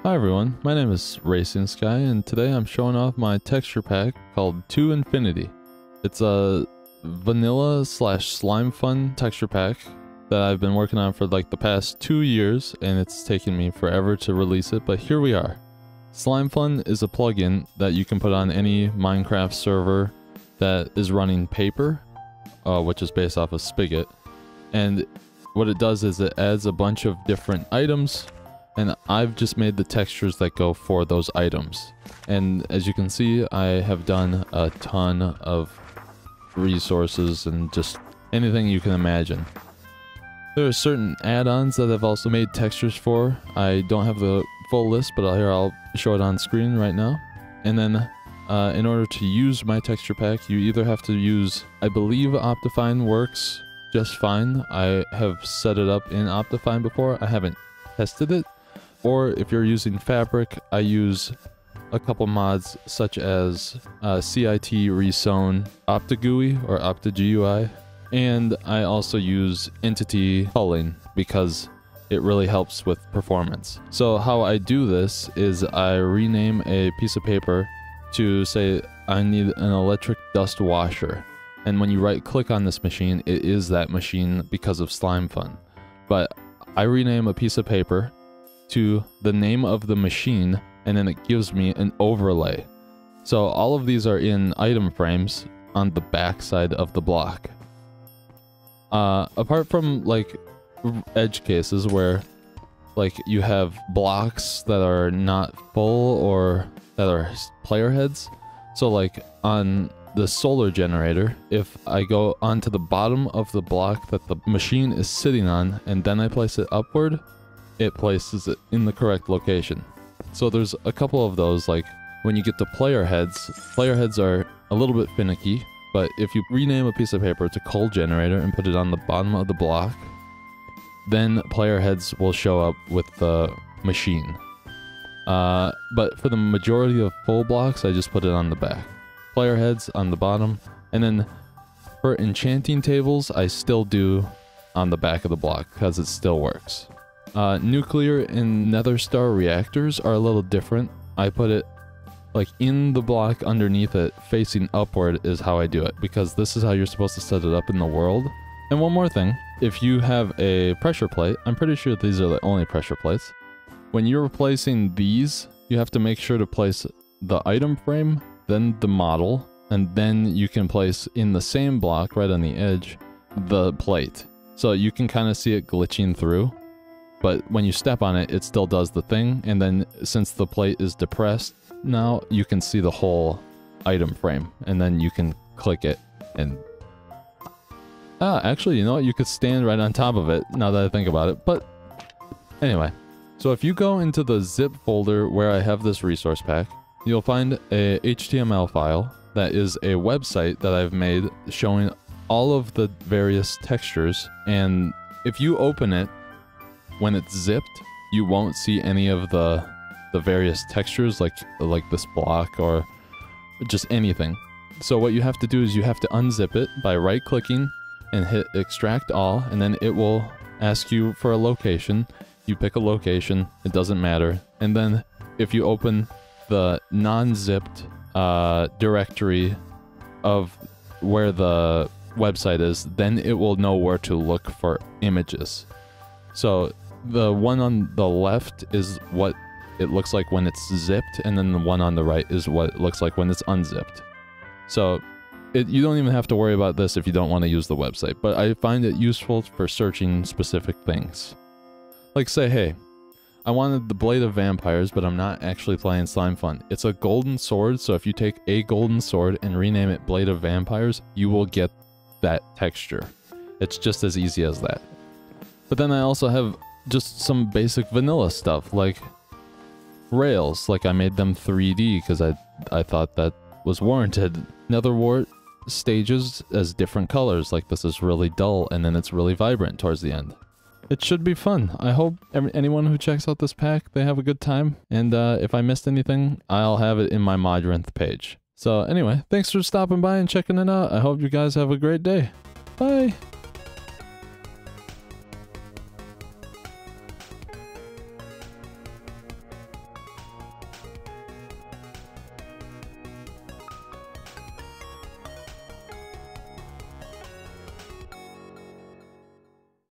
Hi everyone, my name is Racingsky and today I'm showing off my texture pack called To Infinity. It's a vanilla slash Slimefun texture pack that I've been working on for like the past 2 years, and it's taken me forever to release it, but here we are. Slimefun is a plugin that you can put on any Minecraft server that is running Paper, which is based off of Spigot, and what it does is it adds a bunch of different items, and I've just made the textures that go for those items. And as you can see, I have done a ton of resources and just anything you can imagine. There are certain add-ons that I've also made textures for. I don't have the full list, but I'll show it on screen right now. And then in order to use my texture pack, you either have to use, I believe Optifine works just fine. I have set it up in Optifine before. I haven't tested it. Or if you're using Fabric, I use a couple mods such as CIT Resewn OptiGUI or OptiGUI, and I also use EntityCulling because it really helps with performance. So how I do this is I rename a piece of paper to say I need an electric dust washer, and when you right click on this machine, it is that machine because of Slimefun. But I rename a piece of paper to the name of the machine, and then it gives me an overlay. So all of these are in item frames on the back side of the block. Apart from like edge cases where like you have blocks that are not full or that are player heads. So like on the solar generator, if I go onto the bottom of the block that the machine is sitting on and then I place it upward, it places it in the correct location. So there's a couple of those, like when you get to player heads are a little bit finicky, but if you rename a piece of paper to coal generator and put it on the bottom of the block, then player heads will show up with the machine. But for the majority of full blocks, I just put it on the back. Player heads on the bottom, and then for enchanting tables, I still do on the back of the block because it still works. Nuclear and nether star reactors are a little different. I put it like in the block underneath it, facing upward is how I do it, because this is how you're supposed to set it up in the world. And one more thing, if you have a pressure plate, I'm pretty sure these are the only pressure plates. When you're replacing these, you have to make sure to place the item frame, then the model, and then you can place in the same block right on the edge, the plate. So you can kind of see it glitching through. But when you step on it, it still does the thing, and then since the plate is depressed, now you can see the whole item frame, and then you can click it, and... actually, you know what? You could stand right on top of it, now that I think about it, but... Anyway, so if you go into the zip folder where I have this resource pack, you'll find a HTML file that is a website that I've made showing all of the various textures, and if you open it, when it's zipped, you won't see any of the various textures like this block or just anything. So what you have to do is you have to unzip it by right-clicking and hit extract all, and then it will ask you for a location. You pick a location, it doesn't matter. And then if you open the non-zipped directory of where the website is, then it will know where to look for images. So the one on the left is what it looks like when it's zipped, and then the one on the right is what it looks like when it's unzipped. So you don't even have to worry about this if you don't want to use the website, but I find it useful for searching specific things. Like say, hey, I wanted the Blade of Vampires, but I'm not actually playing Slimefun. It's a golden sword, so if you take a golden sword and rename it Blade of Vampires, you will get that texture. It's just as easy as that. But then I also have just some basic vanilla stuff, like rails, like I made them 3D because I thought that was warranted. Netherwart stages as different colors, like this is really dull and then it's really vibrant towards the end. It should be fun. I hope anyone who checks out this pack, they have a good time, and if I missed anything, I'll have it in my Modrinth page. So anyway, thanks for stopping by and checking it out. I hope you guys have a great day. Bye!